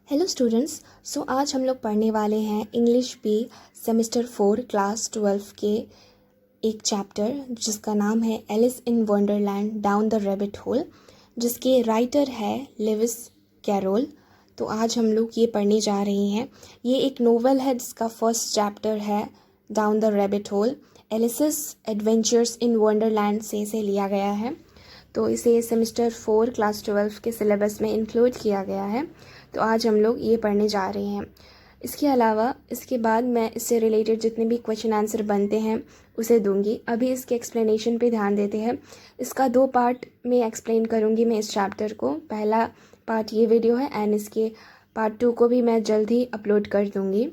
Hello students. आज हम लोग पढ़ने वाले हैं इंग्लिश बी सेमेस्टर 4 क्लास 12 के एक चैप्टर जिसका नाम है Alice in Wonderland down the rabbit hole, जिसके राइटर है लेविस कैरोल। तो आज हम लोग ये पढ़ने जा रहे हैं। ये एक नोवेल है जिसका फर्स्ट चैप्टर है down the rabbit hole. Alice's adventures in Wonderland से इसे लिया गया है। तो इसे सेमेस्टर 4 क्लास 12 के सिलेबस में इंक्लूड किया गया है। तो आज हम लोग ये पढ़ने जा रहे हैं। इसके अलावा इसके बाद मैं इससे रिलेटेड जितने भी क्वेश्चन आंसर बनते हैं उसे दूंगी। अभी इसके एक्सप्लेनेशन पे ध्यान देते हैं। इसका 2 पार्ट में एक्सप्लेन करूंगी मैं इस चैप्टर को। पहला पार्ट ये वीडियो है एंड इसके पार्ट 2 को भी मैं जल्द ही अपलोड कर दूंगी।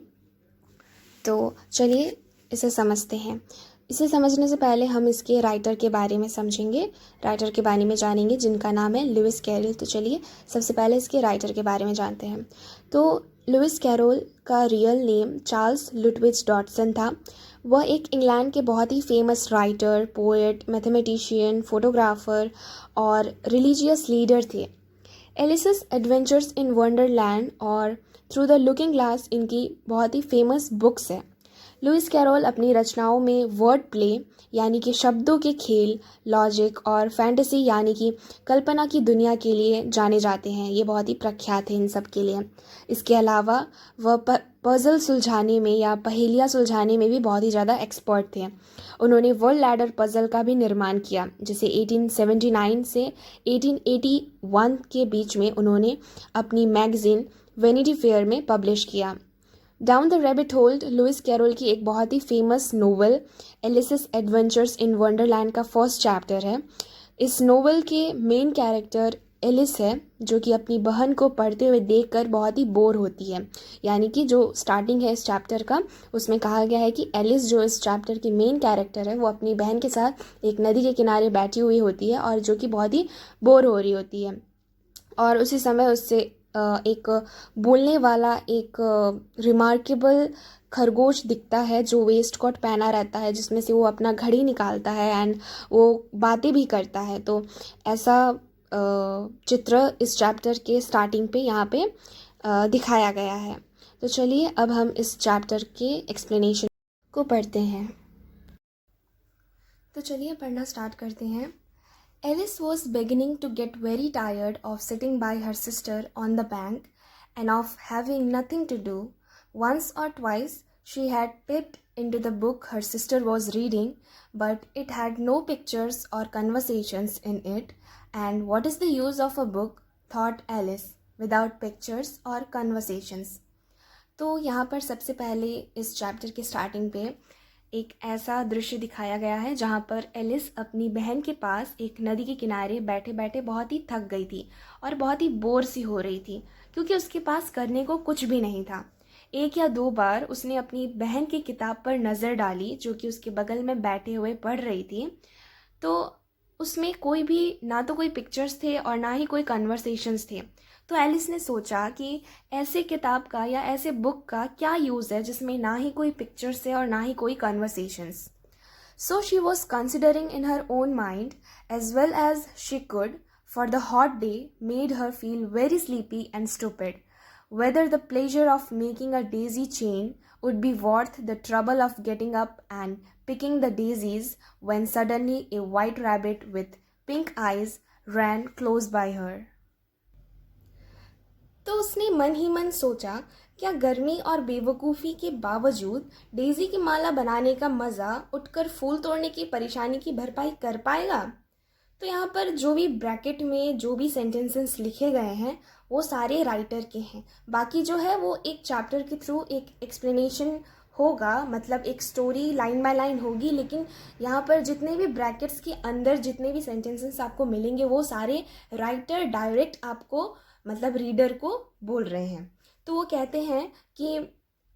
तो चलिए इसे समझते हैं। इसे समझने से पहले हम इसके राइटर के बारे में समझेंगे, राइटर के बारे में जानेंगे जिनका नाम है लुइस कैरोल। तो चलिए सबसे पहले इसके राइटर के बारे में जानते हैं। तो लुइस कैरोल का real name Charles Lutwidge Dodgson था। वह एक इंग्लैंड के बहुत ही famous writer, poet, mathematician, photographer और रिलीजियस लीडर थे। एलिस's एडवेंचर्स इन वंडरलैंड और थ्रू द लुकिंग ग्लास इनकी बहुत ही फेमस बुक्स है। लुइस कैरोल अपनी रचनाओं में वर्ड प्ले यानी कि शब्दों के खेल, लॉजिक और फैंटेसी यानी कि कल्पना की दुनिया के लिए जाने जाते हैं। ये बहुत ही प्रख्यात है इन सब के लिए। इसके अलावा वह पजल सुलझाने में या पहेलियाँ सुलझाने में भी बहुत ही ज़्यादा एक्सपर्ट थे। उन्होंने वर्ल्ड लैडर पजल का भी निर्माण किया, जिसे 1879 से 1881 के बीच में उन्होंने अपनी मैगजीन वेनिटी फेयर में पब्लिश किया। Down the rabbit hole Lewis Carroll की एक बहुत ही famous novel Alice's adventures in Wonderland का फर्स्ट चैप्टर है। इस नोवेल के मेन कैरेक्टर एलिस है, जो कि अपनी बहन को पढ़ते हुए देखकर बहुत ही बोर होती है। यानी कि जो स्टार्टिंग है इस चैप्टर का, उसमें कहा गया है कि एलिस जो इस चैप्टर की मेन कैरेक्टर है वो अपनी बहन के साथ एक नदी के किनारे बैठी हुई होती है और जो कि बहुत ही बोर हो रही होती है। और उसी समय उससे एक बोलने वाला एक रिमार्केबल खरगोश दिखता है जो वेस्ट कोट पहना रहता है, जिसमें से वो अपना घड़ी निकालता है एंड वो बातें भी करता है। तो ऐसा चित्र इस चैप्टर के स्टार्टिंग पे यहाँ पे दिखाया गया है। तो चलिए अब हम इस चैप्टर के एक्सप्लेनेशन को पढ़ते हैं। तो चलिए पढ़ना स्टार्ट करते हैं। Alice was beginning to get very tired of sitting by her sister on the bank and of having nothing to do. Once or twice she had peeped into the book her sister was reading, but it had no pictures or conversations in it. And what is the use of a book, thought Alice, without pictures or conversations? तो यहाँ पर सबसे पहले इस chapter के starting पे एक ऐसा दृश्य दिखाया गया है जहाँ पर एलिस अपनी बहन के पास एक नदी के किनारे बैठे बैठे बहुत ही थक गई थी और बहुत ही बोर सी हो रही थी, क्योंकि उसके पास करने को कुछ भी नहीं था। 1 या 2 बार उसने अपनी बहन की किताब पर नज़र डाली जो कि उसके बगल में बैठे हुए पढ़ रही थी। तो उसमें कोई भी ना तो कोई पिक्चर्स थे और ना ही कोई कन्वर्सेशंस थे। तो एलिस ने सोचा कि ऐसे किताब का या ऐसे बुक का क्या यूज़ है जिसमें ना ही कोई पिक्चर्स है और ना ही कोई conversations. So she was considering in her own mind as well as she could, for the hot day made her feel very sleepy and stupid, whether the pleasure of making a daisy chain would be worth the trouble of getting up and picking the daisies when suddenly a white rabbit with pink eyes ran close by her. तो उसने मन ही मन सोचा, क्या गर्मी और बेवकूफ़ी के बावजूद डेज़ी की माला बनाने का मज़ा उठकर फूल तोड़ने की परेशानी की भरपाई कर पाएगा? तो यहाँ पर जो भी ब्रैकेट में जो भी सेंटेंसेस लिखे गए हैं वो सारे राइटर के हैं। बाकी जो है वो एक चैप्टर के थ्रू एक एक्सप्लेनेशन होगा, मतलब एक स्टोरी लाइन बाय लाइन होगी। लेकिन यहाँ पर जितने भी ब्रैकेट्स के अंदर जितने भी सेंटेंसेस आपको मिलेंगे वो सारे राइटर डायरेक्ट आपको मतलब रीडर को बोल रहे हैं। तो वो कहते हैं कि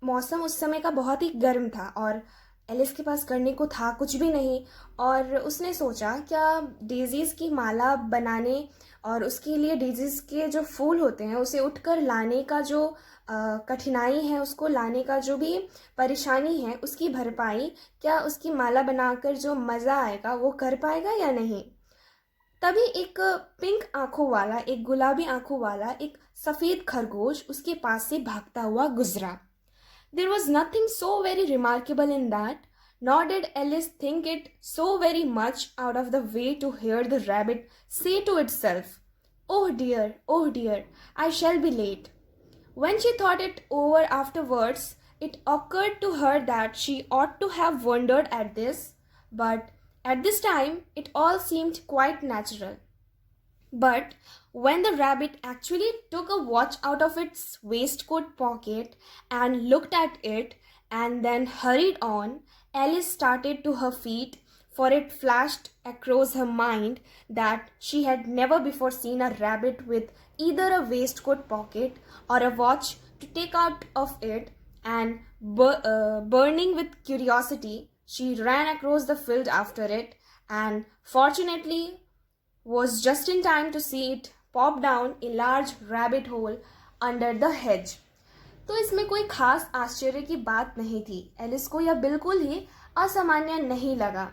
मौसम उस समय का बहुत ही गर्म था और एलिस के पास करने को था कुछ भी नहीं, और उसने सोचा क्या डेजीज़ की माला बनाने और उसके लिए डेजीज़ के जो फूल होते हैं उसे उठकर लाने का जो कठिनाई है, उसको लाने का जो भी परेशानी है, उसकी भरपाई क्या उसकी माला बनाकर जो मज़ा आएगा वो कर पाएगा या नहीं। तभी एक पिंक आंखों वाला, एक गुलाबी आंखों वाला एक सफ़ेद खरगोश उसके पास से भागता हुआ गुजरा। There was nothing so very remarkable in that, nor did Alice think it so very much out of the way to hear the rabbit say to itself, oh dear, I shall be late." When she thought it over afterwards, it occurred to her that she ought to have wondered at this, but at this time it all seemed quite natural. But when the rabbit actually took a watch out of its waistcoat pocket and looked at it and then hurried on, Alice started to her feet, for it flashed across her mind that she had never before seen a rabbit with either a waistcoat pocket or a watch to take out of it, and burning with curiosity, she ran across the field after it, and fortunately was just in time to see it pop down a large rabbit hole under the hedge. तो इसमें कोई खास आश्चर्य की बात नहीं थी। Alice को यह बिल्कुल ही असामान्य नहीं लगा।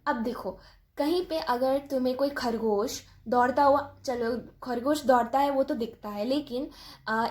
अब देखो, कहीं पे अगर तुम्हें कोई खरगोश दौड़ता हुआ, चलो खरगोश दौड़ता है वो तो दिखता है, लेकिन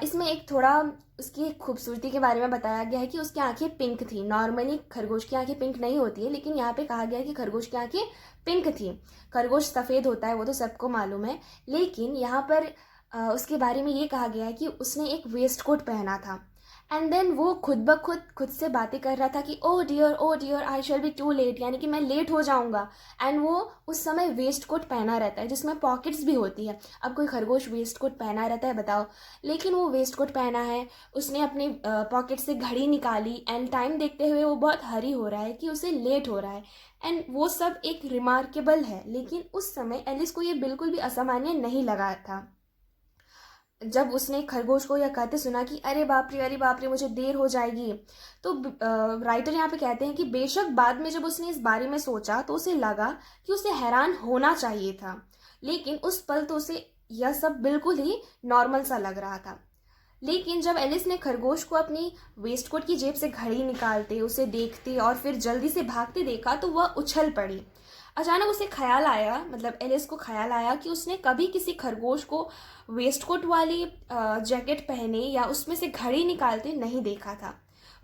इसमें एक थोड़ा उसकी खूबसूरती के बारे में बताया गया है कि उसकी आंखें पिंक थी। नॉर्मली खरगोश की आंखें पिंक नहीं होती है, लेकिन यहाँ पे कहा गया है कि खरगोश की आंखें पिंक थी। खरगोश सफ़ेद होता है वो तो सबको मालूम है, लेकिन यहाँ पर उसके बारे में ये कहा गया है कि उसने एक वेस्ट कोट पहना था। एंड देन वो खुद से बातें कर रहा था कि oh dear I shall be too late, यानी कि मैं लेट हो जाऊंगा। एंड वो उस समय वेस्ट कोट पहना रहता है जिसमें पॉकेट्स भी होती है। अब कोई खरगोश वेस्ट कोट पहना रहता है बताओ, लेकिन वो वेस्ट कोट पहना है। उसने अपनी पॉकेट से घड़ी निकाली एंड टाइम देखते हुए वो बहुत हरी हो रहा है कि उसे लेट हो रहा है, एंड वो सब एक रिमार्केबल है। लेकिन उस समय एलिस को ये बिल्कुल भी असामान्य नहीं लगा था। जब उसने खरगोश को यह कहते सुना कि अरे बाप रे मुझे देर हो जाएगी, तो राइटर यहाँ पे कहते हैं कि बेशक बाद में जब उसने इस बारे में सोचा तो उसे लगा कि उसे हैरान होना चाहिए था, लेकिन उस पल तो उसे यह सब बिल्कुल ही नॉर्मल सा लग रहा था। लेकिन जब एलिस ने खरगोश को अपनी वेस्टकोट की जेब से घड़ी निकालते, उसे देखते और फिर जल्दी से भागते देखा तो वह उछल पड़ी। अचानक उसे ख्याल आया, मतलब एलिस को ख्याल आया कि उसने कभी किसी खरगोश को वेस्टकोट वाली जैकेट पहने या उसमें से घड़ी निकालते नहीं देखा था।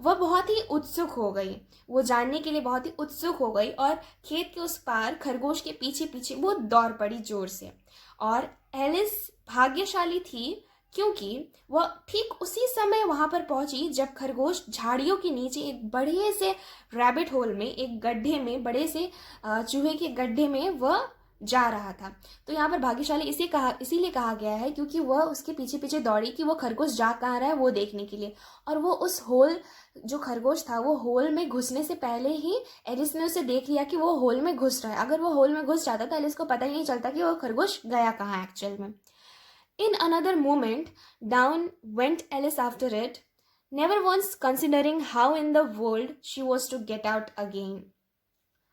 वह बहुत ही उत्सुक हो गई, वो जानने के लिए बहुत ही उत्सुक हो गई, और खेत के उस पार खरगोश के पीछे पीछे वो दौड़ पड़ी जोर से। और एलिस भाग्यशाली थी क्योंकि वह ठीक उसी समय वहां पर पहुंची जब खरगोश झाड़ियों के नीचे एक बड़े से रैबिट होल में, एक गड्ढे में, बड़े से चूहे के गड्ढे में वह जा रहा था। तो यहाँ पर भाग्यशाली इसीलिए कहा गया है क्योंकि वह उसके पीछे पीछे दौड़ी कि वो खरगोश जा कहाँ रहा है वो देखने के लिए। और वो उस होल, जो खरगोश था वो होल में घुसने से पहले ही एलिस ने उसे देख लिया कि वो होल में घुस रहा है। अगर वो होल में घुस जाता तो एलिस को पता ही नहीं चलता कि वो खरगोश गया कहाँ एक्चुअल में। In another moment, down went Alice after it, never once considering how in the world she was to get out again.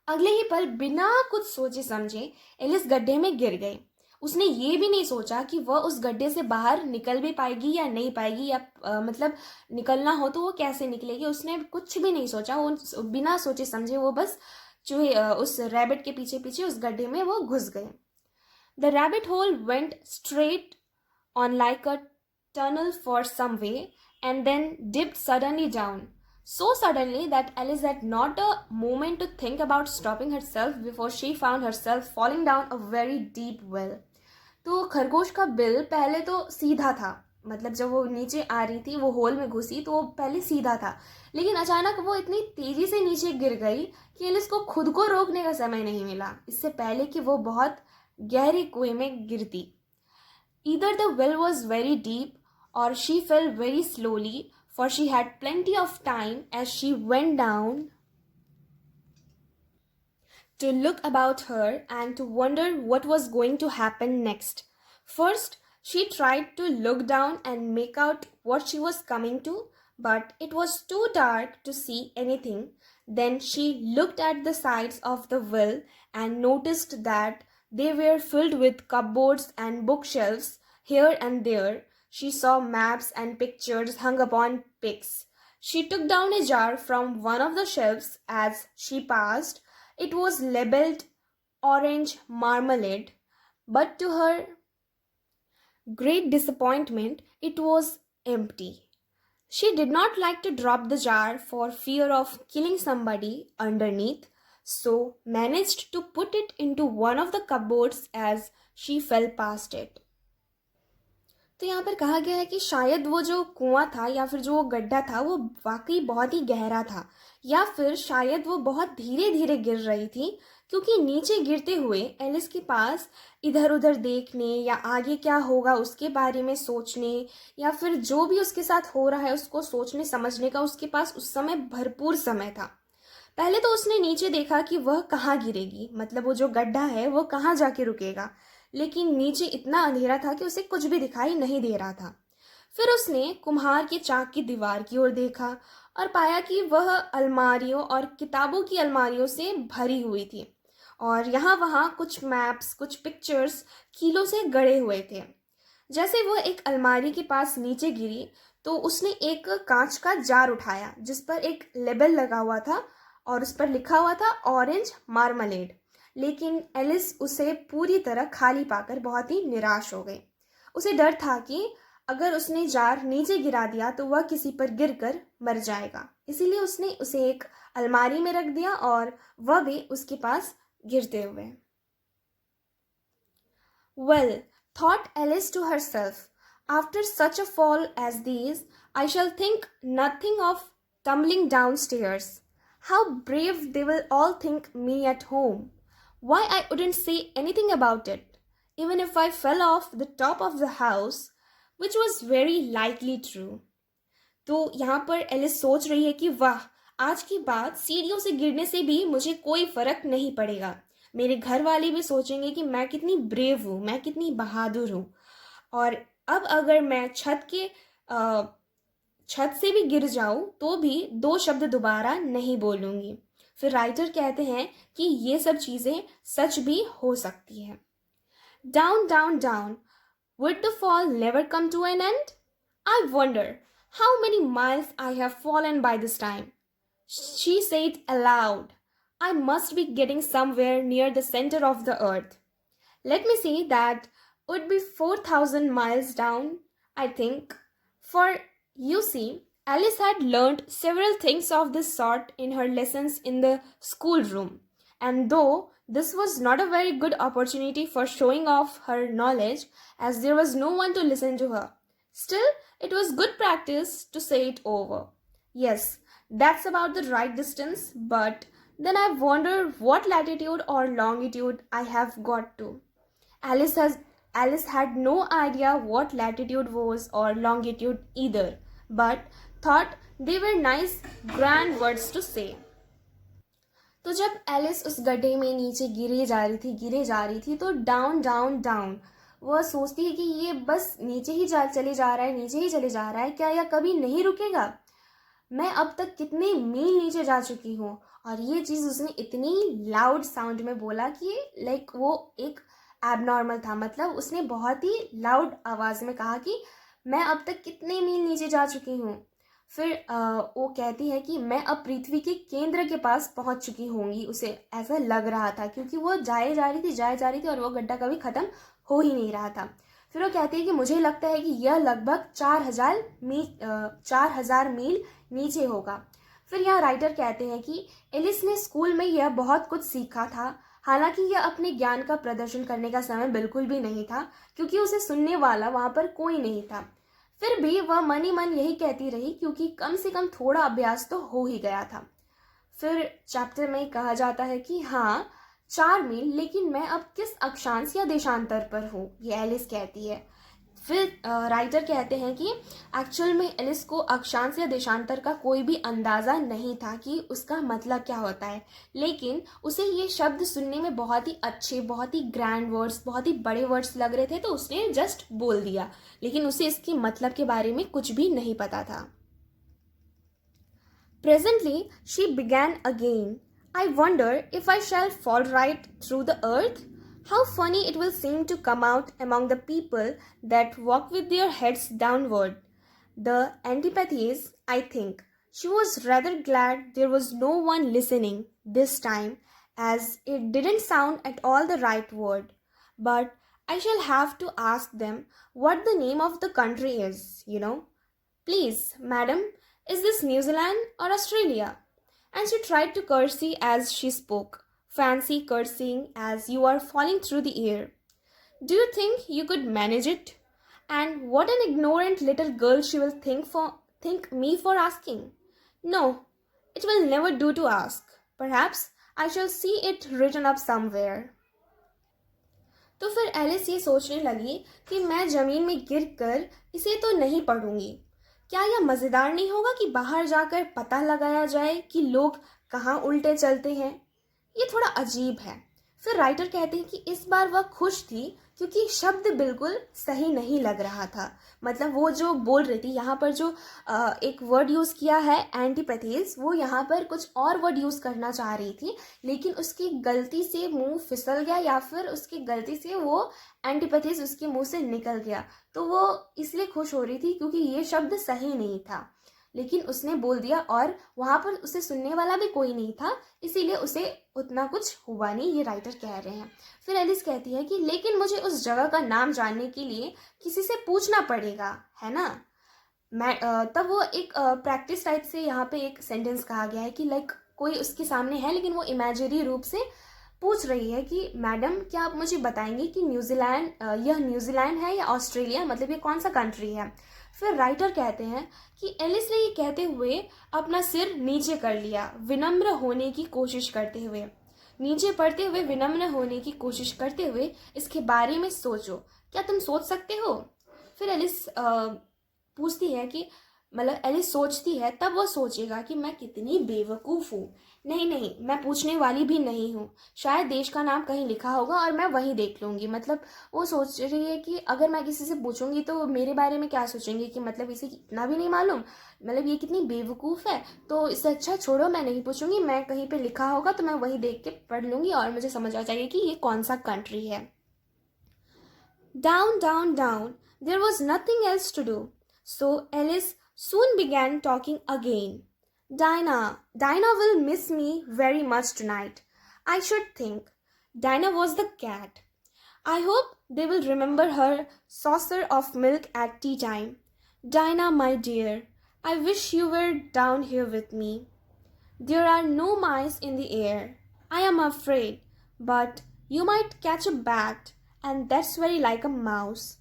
अगले ही पल बिना कुछ सोचे समझे एलिस गड्ढे में गिर गई। उसने ये भी नहीं सोचा कि वह उस गड्ढे से बाहर निकल भी पाएगी या नहीं पाएगी, या मतलब निकलना हो तो वो कैसे निकलेगी। उसने कुछ भी नहीं सोचा, वो बिना सोचे समझे वो बस उस रैबिट के पीछे पीछे उस गड्ढे में वो घुस गए। The rabbit hole went straight on like a tunnel for some way, and then dipped suddenly down, so suddenly that Alice had not a moment to think about stopping herself before she found herself falling down a very deep well. तो खरगोश का bill पहले तो सीधा था, मतलब जब वो नीचे आ रही थी, वो होल में घुसी तो वो पहले सीधा था, लेकिन अचानक वो इतनी तेजी से नीचे गिर गई कि एलिस को खुद को रोकने का समय नहीं मिला, इससे पहले कि वो बहुत गहरे कुएं में गिरती। Either the well was very deep or she fell very slowly, for she had plenty of time as she went down to look about her and to wonder what was going to happen next. First, she tried to look down and make out what she was coming to, but it was too dark to see anything. Then she looked at the sides of the well and noticed that they were filled with cupboards and bookshelves. Here and there she saw maps and pictures hung upon picks. She took down a jar from one of the shelves as she passed. It was labeled orange marmalade, but to her great disappointment, it was empty. She did not like to drop the jar for fear of killing somebody underneath, so managed to put it into one of the cupboards as she fell past it. तो यहाँ पर कहा गया है कि शायद वो जो कुआं था या फिर जो वो गड्ढा था वो वाकई बहुत ही गहरा था, या फिर शायद वो बहुत धीरे धीरे गिर रही थी, क्योंकि नीचे गिरते हुए एलिस के पास इधर उधर देखने या आगे क्या होगा उसके बारे में सोचने या फिर जो भी उसके साथ हो रहा है उसको सोचने समझने का उसके पास उस समय भरपूर समय था। पहले तो उसने नीचे देखा कि वह कहाँ गिरेगी, मतलब वो जो गड्ढा है वो कहाँ जाके रुकेगा, लेकिन नीचे इतना अंधेरा था कि उसे कुछ भी दिखाई नहीं दे रहा था। फिर उसने कुम्हार के चाक की दीवार की ओर देखा और पाया कि वह अलमारियों और किताबों की अलमारियों से भरी हुई थी और यहाँ वहाँ कुछ मैप्स, कुछ पिक्चर्स कीलों से गड़े हुए थे। जैसे वह एक अलमारी के पास नीचे गिरी तो उसने एक कांच का जार उठाया जिस पर एक लेबल लगा हुआ था और उस पर लिखा हुआ था ऑरेंज मार्मलेड, लेकिन एलिस उसे पूरी तरह खाली पाकर बहुत ही निराश हो गई। उसे डर था कि अगर उसने जार नीचे गिरा दिया तो वह किसी पर गिरकर मर जाएगा, इसीलिए उसने उसे एक अलमारी में रख दिया और वह भी उसके पास गिरते हुए। Well, thought Alice to herself, after such a fall as these, I shall think nothing of tumbling downstairs. How brave they will all think me at home. Why, I wouldn't say anything about it, even if I fell off the top of the house, which was very likely true. तो यहाँ पर Alice सोच रही है कि वाह, आज की बात सीढ़ियों से गिरने से भी मुझे कोई फर्क नहीं पड़ेगा। मेरे घर वाले भी सोचेंगे कि मैं कितनी ब्रेव हूँ, मैं कितनी बहादुर हूँ, और अब अगर मैं छत से भी गिर जाऊँ तो भी 2 शब्द दोबारा नहीं बोलूँगी। फिर राइटर कहते हैं कि ये सब चीज़ें सच भी हो सकती हैं। Down, down, down. Would the fall never come to an end? I wonder how many miles I have fallen by this time. She said aloud, I must be getting somewhere near the center of the earth. Let me see, that would be 4,000 miles down, I think. For, you see, Alice had learnt several things of this sort in her lessons in the schoolroom, and though this was not a very good opportunity for showing off her knowledge, as there was no one to listen to her, still it was good practice to say it over. Yes, that's about the right distance, but then I wonder what latitude or longitude I have got to. Alice had no idea what latitude was or longitude either, but thought they were nice grand words to say. तो जब Alice उस गड्ढे में नीचे गिरे जा रही थी तो डाउन डाउन डाउन वह सोचती है कि ये बस नीचे ही चले जा रहा है, क्या यह कभी नहीं रुकेगा। मैं अब तक कितने मील नीचे जा चुकी हूँ। और ये चीज़ उसने इतनी लाउड साउंड में बोला कि लाइक वो एक एबनॉर्मल था, मतलब उसने बहुत ही लाउड आवाज़ में कहा कि मैं अब तक कितने मील नीचे जा चुकी हूँ। फिर वो कहती है कि मैं अब पृथ्वी के केंद्र के पास पहुँच चुकी होंगी, उसे ऐसा लग रहा था, क्योंकि वो जाए जा रही थी और वो गड्ढा कभी ख़त्म हो ही नहीं रहा था। फिर वो कहती है कि मुझे लगता है कि यह लगभग 4,000 मील नीचे होगा। फिर यहाँ राइटर कहते हैं कि एलिस ने स्कूल में यह बहुत कुछ सीखा था, हालांकि यह अपने ज्ञान का प्रदर्शन करने का समय बिल्कुल भी नहीं था, क्योंकि उसे सुनने वाला वहाँ पर कोई नहीं था। फिर भी वह मन ही मन यही कहती रही, क्योंकि कम से कम थोड़ा अभ्यास तो हो ही गया था। फिर चैप्टर में कहा जाता है कि हाँ 4 मील, लेकिन मैं अब किस अक्षांश या देशांतर पर हूँ, ये एलिस कहती है। फिर राइटर कहते हैं कि एक्चुअल में एलिस को अक्षांश या देशांतर का कोई भी अंदाज़ा नहीं था कि उसका मतलब क्या होता है, लेकिन उसे ये शब्द सुनने में बहुत ही अच्छे, बहुत ही ग्रैंड वर्ड्स, बहुत ही बड़े वर्ड्स लग रहे थे, तो उसने जस्ट बोल दिया, लेकिन उसे इसके मतलब के बारे में कुछ भी नहीं पता था। Presently, she began again. I wonder if I shall fall right through the earth? How funny it will seem to come out among the people that walk with their heads downward. The antipathies, I think. She was rather glad there was no one listening this time, as it didn't sound at all the right word. But I shall have to ask them what the name of the country is. Please, madam, is this New Zealand or Australia? And she tried to curtsy as she spoke. Fancy curtsying as you are falling through the air. Do you think you could manage it? And what an ignorant little girl she will think me for asking. No, it will never do to ask. Perhaps I shall see it written up somewhere. तो फिर Alice ये सोचने लगी कि मैं ज़मीन में गिरकर इसे तो नहीं पढ़ूंगी। क्या यह मज़ेदार नहीं होगा कि बाहर जाकर पता लगाया जाए कि लोग कहाँ उल्टे चलते हैं? ये थोड़ा अजीब है। फिर राइटर कहते हैं कि इस बार वह खुश थी क्योंकि शब्द बिल्कुल सही नहीं लग रहा था। मतलब वो जो बोल रही थी, यहाँ पर जो एक वर्ड यूज़ किया है एंटीपैथीज, वो यहाँ पर कुछ और वर्ड यूज़ करना चाह रही थी, लेकिन उसकी गलती से मुंह फिसल गया या फिर उसकी गलती से वो एंटीपैथीज उसके मुंह से निकल गया। तो वो इसलिए खुश हो रही थी क्योंकि ये शब्द सही नहीं था, लेकिन उसने बोल दिया और वहाँ पर उसे सुनने वाला भी कोई नहीं था, इसीलिए उसे उतना कुछ हुआ नहीं, ये राइटर कह रहे हैं। फिर एलिस कहती है कि लेकिन मुझे उस जगह का नाम जानने के लिए किसी से पूछना पड़ेगा, है ना। मैं तब वो एक प्रैक्टिस टाइप से यहाँ पे एक सेंटेंस कहा गया है कि लाइक कोई उसके सामने है लेकिन वो इमेजिनरी रूप से पूछ रही है कि मैडम क्या आप मुझे बताएंगे कि यह न्यूजीलैंड है या ऑस्ट्रेलिया, मतलब ये कौन सा कंट्री है। फिर राइटर कहते हैं कि एलिस ने ये कहते हुए अपना सिर नीचे कर लिया, विनम्र होने की कोशिश करते हुए, नीचे पड़ते हुए विनम्र होने की कोशिश करते हुए इसके बारे में सोचो, क्या तुम सोच सकते हो। फिर एलिस पूछती है कि मतलब एलिस सोचती है, तब वो सोचेगा कि मैं कितनी बेवकूफ़ हूँ। नहीं नहीं, मैं पूछने वाली भी नहीं हूँ, शायद देश का नाम कहीं लिखा होगा और मैं वहीं देख लूँगी। मतलब वो सोच रही है कि अगर मैं किसी से पूछूंगी तो मेरे बारे में क्या सोचेंगे कि मतलब इसे इतना भी नहीं मालूम, मतलब ये कितनी बेवकूफ़ है। तो इससे अच्छा छोड़ो, मैं नहीं पूछूंगी, मैं कहीं पे लिखा होगा तो मैं वही देख के पढ़ लूँगी और मुझे समझ आ जाएगी कि ये कौन सा कंट्री है। Down, down, down. There was nothing else to do. So Alice soon began talking again. Dinah will miss me very much tonight, I should think. Dinah was the cat. I hope they will remember her saucer of milk at tea time. Dinah, my dear, I wish you were down here with me. There are no mice in the air, I am afraid, but you might catch a bat, and that's very like a mouse.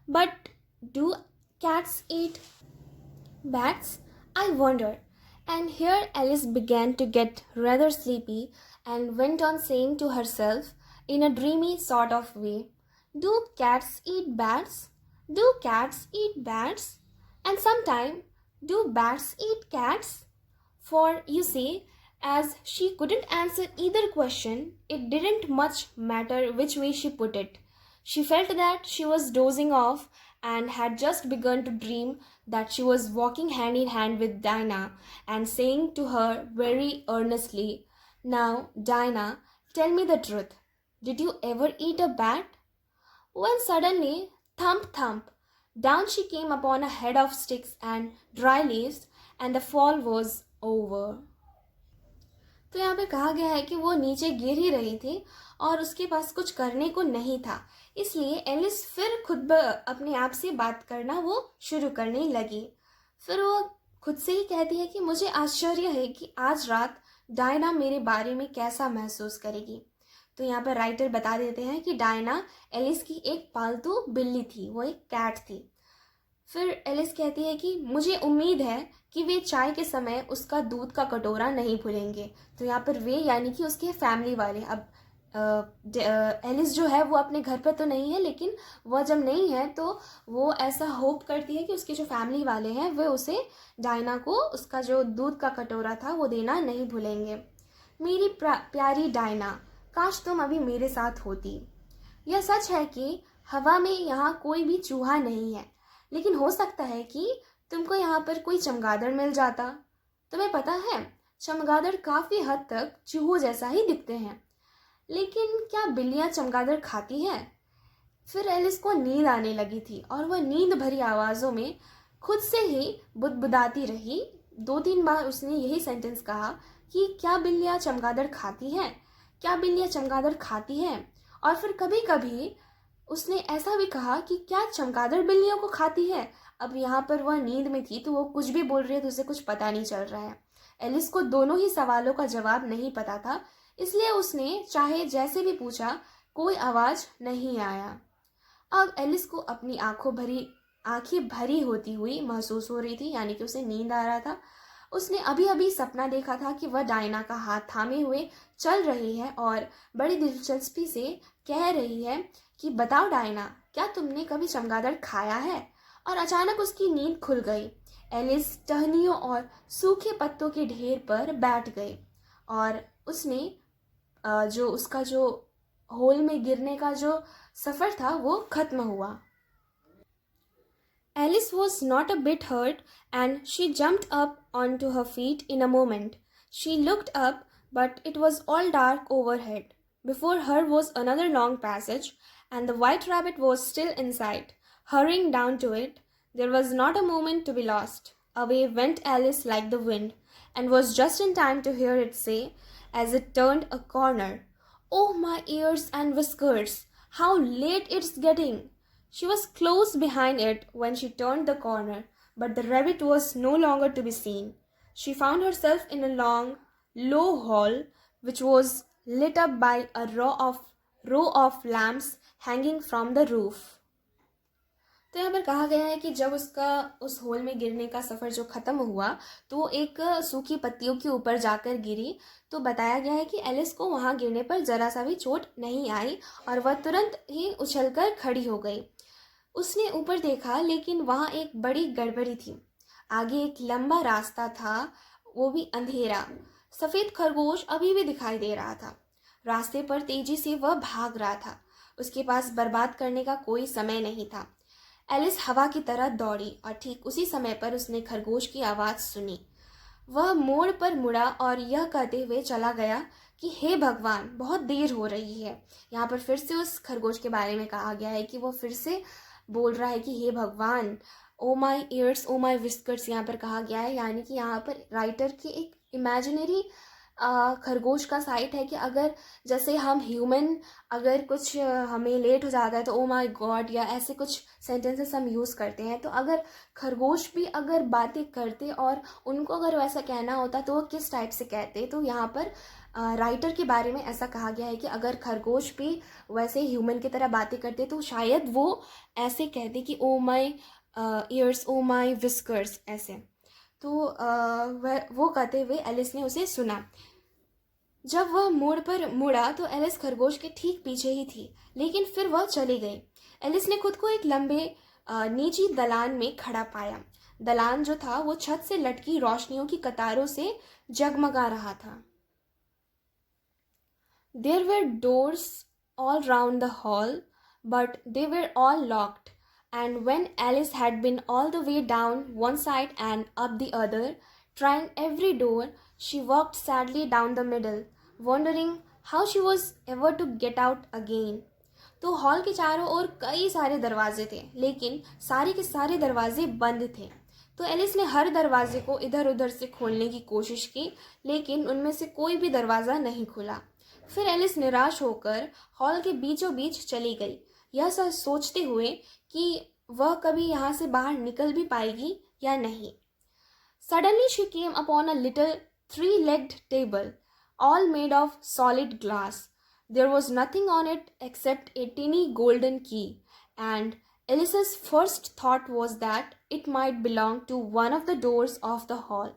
But do cats eat bats? I wonder. And here Alice began to get rather sleepy and went on saying to herself in a dreamy sort of way, do cats eat bats? Do cats eat bats? And sometime, do bats eat cats? For you see, as she couldn't answer either question, it didn't much matter which way she put it. She felt that she was dozing off and had just begun to dream that she was walking hand in hand with Dinah and saying to her very earnestly, now, Dinah, tell me the truth. Did you ever eat a bat? When suddenly, thump thump, down she came upon a head of sticks and dry leaves, and the fall was over. तो यहाँ पे कहा गया है कि वो नीचे गिर ही रही थी और उसके पास कुछ करने को नहीं था, इसलिए एलिस फिर खुद अपने आप से बात करना वो शुरू करने लगी। फिर वो खुद से ही कहती है कि मुझे आश्चर्य है कि आज रात डायना मेरे बारे में कैसा महसूस करेगी। तो यहाँ पर राइटर बता देते हैं कि डायना एलिस की एक पालतू बिल्ली थी, वो एक कैट थी। फिर एलिस कहती है कि मुझे उम्मीद है कि वे चाय के समय उसका दूध का कटोरा नहीं भूलेंगे। तो यहाँ पर वे यानी कि उसके फैमिली वाले। अब एलिस जो है वो अपने घर पर तो नहीं है, लेकिन वह जब नहीं है तो वो ऐसा होप करती है कि उसके जो फैमिली वाले हैं वे उसे डायना को उसका जो दूध का कटोरा था वो देना नहीं भूलेंगे। मेरी प्यारी डायना, काश तुम अभी मेरे साथ होती। यह सच है कि हवा में यहाँ कोई भी चूहा नहीं है, लेकिन हो सकता है कि तुमको यहाँ पर कोई चमगादड़ मिल जाता। तुम्हें पता है, चमगादड़ काफी हद तक चूहों जैसा ही दिखते हैं, लेकिन क्या बिल्लियां चमगादड़ खाती हैं? फिर एलिस को नींद आने लगी थी और वह नींद भरी आवाजों में खुद से ही बुदबुदाती रही। 2-3 बार उसने यही सेंटेंस कहा कि क्या बिल्लियां चमगादड़ खाती हैं, क्या बिल्लियां चमगादड़ खाती हैं। और फिर कभी कभी उसने ऐसा भी कहा कि क्या चमगादड़ बिल्लियों को खाती है। अब यहाँ पर वह नींद में थी तो वो कुछ भी बोल रही है तो उसे कुछ पता नहीं चल रहा है। एलिस को दोनों ही सवालों का जवाब नहीं पता था, इसलिए उसने चाहे जैसे भी पूछा, कोई आवाज नहीं आया। अब एलिस को अपनी आंखें भरी होती हुई महसूस हो रही थी, यानी कि उसे नींद आ रहा था। उसने अभी अभी सपना देखा था कि वह डायना का हाथ थामे हुए चल रही है और बड़ी दिलचस्पी से कह रही है कि बताओ डायना, क्या तुमने कभी चमगादड़ खाया है? और अचानक उसकी नींद खुल गई। एलिस टहनियों और सूखे पत्तों के ढेर पर बैठ गई और उसने जो होल में गिरने का जो सफ़र था वो खत्म हुआ। Alice was not a bit hurt and she jumped up onto her feet in a moment. She looked up, but it was all dark overhead. Before her was another long passage, and the white rabbit was still inside. Hurrying down to it, there was not a moment to be lost. Away went Alice like the wind, and was just in time to hear it say, as it turned a corner, "Oh, my ears and whiskers! How late it's getting!" She was close behind it when she turned the corner, but the rabbit was no longer to be seen. She found herself in a long, low hall which was lit up by a row of lamps hanging from the roof. तो यहाँ पर कहा गया है कि जब उसका उस होल में गिरने का सफ़र जो ख़त्म हुआ तो वो एक सूखी पत्तियों के ऊपर जाकर गिरी। तो बताया गया है कि एलिस को वहाँ गिरने पर ज़रा सा भी चोट नहीं आई और वह तुरंत ही उछलकर खड़ी हो गई। उसने ऊपर देखा, लेकिन वहाँ एक बड़ी गड़बड़ी थी। आगे एक लंबा रास्ता था, वो भी अंधेरा। सफ़ेद खरगोश अभी भी दिखाई दे रहा था। रास्ते पर तेजी से वह भाग रहा था। उसके पास बर्बाद करने का कोई समय नहीं था। एलिस हवा की तरह दौड़ी और ठीक उसी समय पर उसने खरगोश की आवाज़ सुनी। वह मोड़ पर मुड़ा और यह कहते हुए चला गया कि हे भगवान, बहुत देर हो रही है। यहाँ पर फिर से उस खरगोश के बारे में कहा गया है कि वो फिर से बोल रहा है कि हे भगवान, ओ माई ईयर्स ओ माई विस्कर्स यहाँ पर कहा गया है। यानी कि यहाँ पर राइटर की एक इमेजिनरी खरगोश का साइट है कि अगर जैसे हम ह्यूमन अगर कुछ हमें लेट हो जाता है तो ओ माय गॉड या ऐसे कुछ सेंटेंसेस हम यूज़ करते हैं, तो अगर खरगोश भी अगर बातें करते और उनको अगर वैसा कहना होता तो वो किस टाइप से कहते। तो यहाँ पर राइटर के बारे में ऐसा कहा गया है कि अगर खरगोश भी वैसे ह्यूमन की तरह बातें करते तो शायद वो ऐसे कहते कि ओ माई ईयर्स ओ माई विस्कर्स ऐसे। तो वो कहते हुए एलिस ने उसे सुना। जब वह मोड़ पर मुड़ा तो एलिस खरगोश के ठीक पीछे ही थी, लेकिन फिर वह चली गई। एलिस ने खुद को एक लंबे नीची दलान में खड़ा पाया। दलान जो था वो छत से लटकी रोशनियों की कतारों से जगमगा रहा था। There were doors all round the hall, but they were all locked. And when Alice had been all the way down one side and up the other, trying every door, she walked sadly down the middle, wondering how she was ever to get out again. तो hall के चारों ओर कई सारे दरवाजे थे, लेकिन सारे के सारे दरवाजे बंद थे। तो एलिस ने हर दरवाजे को इधर उधर से खोलने की कोशिश की, लेकिन उनमें से कोई भी दरवाज़ा नहीं खुला। फिर एलिस निराश होकर हॉल के बीचों बीच चली गई, यह सोचते हुए कि वह कभी यहाँ से बाहर निकल भी पाएगी या नहीं। Suddenly she came upon a little three-legged table, all made of solid glass. There was nothing on it except a tiny golden key, and Alice's first thought was that it might belong to one of the doors of the hall.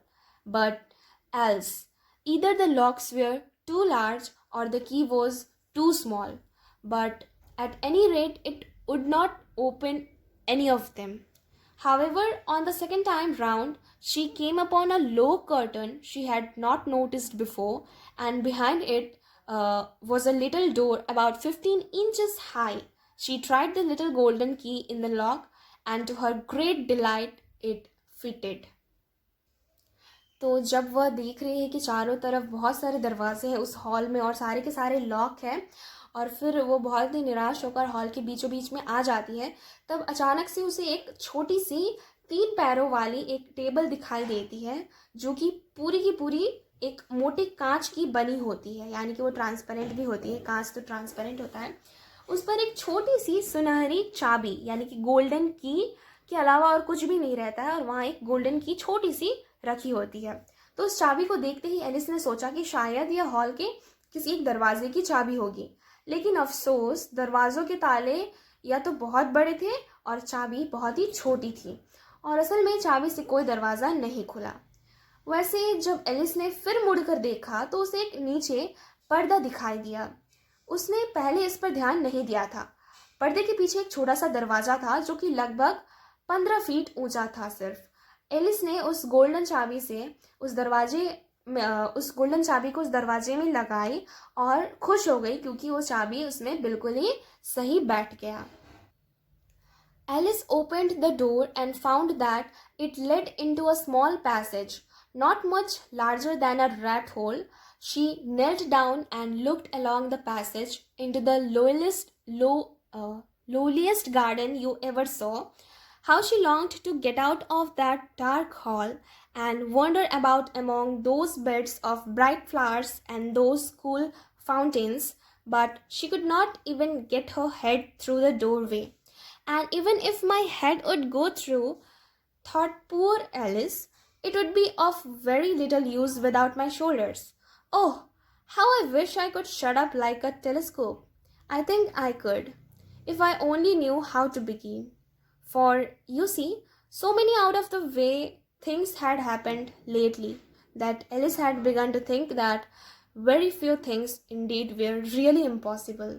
But else, either the locks were too large or the key was too small. But at any rate, it would not open any of them. However, on the second time round, she came upon a low curtain she had not noticed before, and behind it was a little door about 15 inches high. She tried the little golden key in the lock, and to her great delight, it fitted. तो जब वह देख रही है कि चारों तरफ बहुत सारे दरवाजे हैं उस हॉल में और सारे के सारे लॉक हैं, और फिर वो बहुत ही निराश होकर हॉल के बीचों बीच में आ जाती है, तब अचानक से उसे एक छोटी सी 3 पैरों वाली एक टेबल दिखाई देती है, जो कि पूरी की पूरी एक मोटे कांच की बनी होती है, यानी कि वो ट्रांसपेरेंट भी होती है, कांच तो ट्रांसपेरेंट होता है। उस पर एक छोटी सी सुनहरी चाबी यानी कि गोल्डन की के अलावा और कुछ भी नहीं रहता है, और वहाँ एक गोल्डन की छोटी सी रखी होती है। तो उस चाबी को देखते ही एलिस ने सोचा कि शायद यह हॉल के किसी एक दरवाजे की चाबी होगी, लेकिन अफसोस दरवाज़ों के ताले या तो बहुत बड़े थे और चाबी बहुत ही छोटी थी, और असल में चाबी से कोई दरवाज़ा नहीं खुला। वैसे जब एलिस ने फिर मुड़कर देखा तो उसे एक नीचे पर्दा दिखाई दिया। उसने पहले इस पर ध्यान नहीं दिया था। पर्दे के पीछे एक छोटा सा दरवाज़ा था जो कि लगभग 15 फीट ऊंचा था सिर्फ। एलिस ने उस गोल्डन चाबी से उस दरवाजे उस गोल्डन चाबी को उस दरवाजे में लगाई और खुश हो गई, क्योंकि वो चाबी उसमें बिल्कुल ही सही बैठ गया। Alice opened the door and found that it led into a small passage, not much larger than a rat hole. She knelt down and looked along the passage into the lowliest garden you ever saw. How she longed to get out of that dark hall and wander about among those beds of bright flowers and those cool fountains, but she could not even get her head through the doorway. And even if my head would go through, thought poor Alice, it would be of very little use without my shoulders. Oh, how I wish I could shut up like a telescope. I think I could, if I only knew how to begin. For, you see, so many out of the way things had happened lately that Alice had begun to think that very few things indeed were really impossible.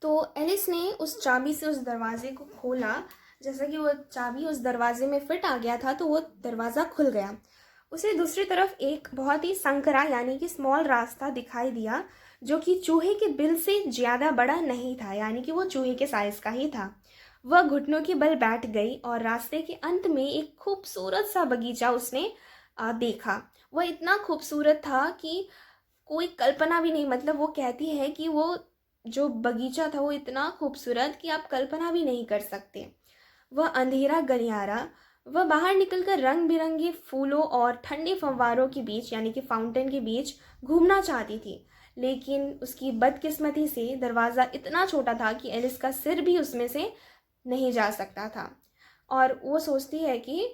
तो Alice ने उस चाबी से उस दरवाजे को खोला। जैसा कि वो चाबी उस दरवाजे में फिट आ गया था तो वो दरवाज़ा खुल गया। उसे दूसरी तरफ एक बहुत ही संकरा यानी कि स्मॉल रास्ता दिखाई दिया, जो कि चूहे के बिल से ज़्यादा बड़ा नहीं था, यानी कि वो चूहे के साइज़ का ही था। वह घुटनों के बल बैठ गई और रास्ते के अंत में एक खूबसूरत सा बगीचा उसने देखा। वह इतना खूबसूरत था कि कोई कल्पना भी नहीं, मतलब वो कहती है कि वो जो बगीचा था वो इतना खूबसूरत कि आप कल्पना भी नहीं कर सकते। वह अंधेरा गलियारा, वह बाहर निकलकर रंग बिरंगे फूलों और ठंडे फव्वारों के बीच यानी कि फाउंटेन के बीच घूमना चाहती थी, लेकिन उसकी बदकिस्मती से दरवाज़ा इतना छोटा था कि एलिस का सिर भी उसमें से नहीं जा सकता था। और वो सोचती है कि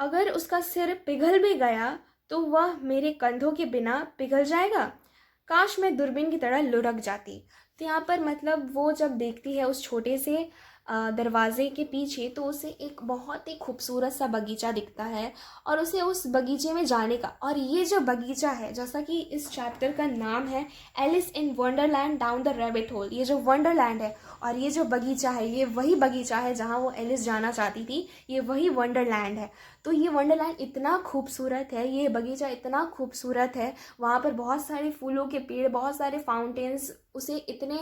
अगर उसका सिर पिघल भी गया तो वह मेरे कंधों के बिना पिघल जाएगा। काश मैं दूरबीन की तरह लुढ़क जाती। तो यहाँ पर मतलब वो जब देखती है उस छोटे से दरवाजे के पीछे, तो उसे एक बहुत ही खूबसूरत सा बगीचा दिखता है और उसे उस बगीचे में जाने का, और ये जो बगीचा है जैसा कि इस चैप्टर का नाम है Alice in Wonderland down the rabbit hole, ये जो वंडरलैंड है और ये जो बगीचा है ये वही बगीचा है जहाँ वो एलिस जाना चाहती थी, ये वही वंडरलैंड है। तो ये वंडरलैंड इतना खूबसूरत है, ये बगीचा इतना खूबसूरत है, वहाँ पर बहुत सारे फूलों के पेड़, बहुत सारे फाउंटेन्स उसे इतने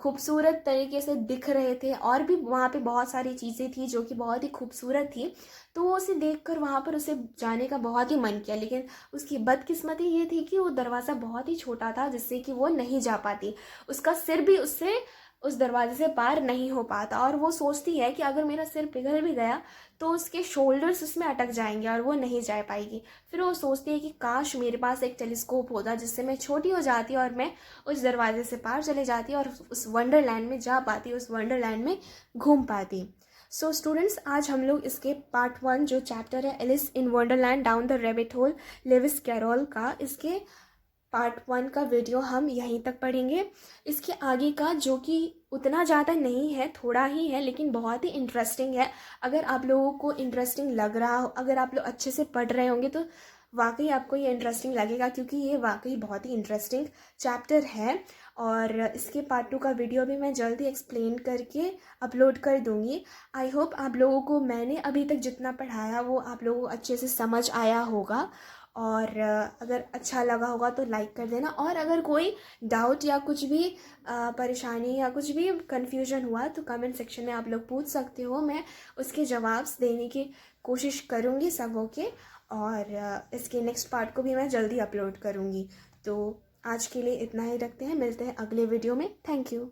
खूबसूरत तरीके से दिख रहे थे, और भी वहाँ पे बहुत सारी चीज़ें थी जो कि बहुत ही खूबसूरत थी। तो वो उसे देखकर वहाँ पर उसे जाने का बहुत ही मन किया, लेकिन उसकी बदकिस्मती ये थी कि वो दरवाज़ा बहुत ही छोटा था जिससे कि वो नहीं जा पाती। उसका सिर भी उससे उस दरवाजे से पार नहीं हो पाता, और वो सोचती है कि अगर मेरा सिर पिघल भी गया तो उसके शोल्डर्स उसमें अटक जाएंगे और वो नहीं जा पाएगी। फिर वो सोचती है कि काश मेरे पास एक टेलीस्कोप होता जिससे मैं छोटी हो जाती और मैं उस दरवाजे से पार चले जाती और उस वंडरलैंड में जा पाती, उस वंडरलैंड में घूम पाती। सो स्टूडेंट्स, आज हम लोग इसके पार्ट 1 जो चैप्टर है Alice in Wonderland down the rabbit hole Lewis Carroll का, इसके पार्ट 1 का वीडियो हम यहीं तक पढ़ेंगे। इसके आगे का जो कि उतना ज़्यादा नहीं है, थोड़ा ही है, लेकिन बहुत ही इंटरेस्टिंग है। अगर आप लोगों को इंटरेस्टिंग लग रहा हो, अगर आप लोग अच्छे से पढ़ रहे होंगे तो वाकई आपको ये इंटरेस्टिंग लगेगा, क्योंकि ये वाकई बहुत ही इंटरेस्टिंग चैप्टर है। और इसके पार्ट 2 का वीडियो भी मैं जल्दी एक्सप्लेन करके अपलोड कर दूँगी। आई होप आप लोगों को मैंने अभी तक जितना पढ़ाया वो आप लोगों को अच्छे से समझ आया होगा, और अगर अच्छा लगा होगा तो लाइक कर देना, और अगर कोई डाउट या कुछ भी परेशानी या कुछ भी कन्फ्यूजन हुआ तो कमेंट सेक्शन में आप लोग पूछ सकते हो, मैं उसके जवाब देने की कोशिश करूँगी सबों के। और इसके नेक्स्ट पार्ट को भी मैं जल्दी अपलोड करूँगी। तो आज के लिए इतना ही रखते हैं, मिलते हैं अगले वीडियो में। Thank you.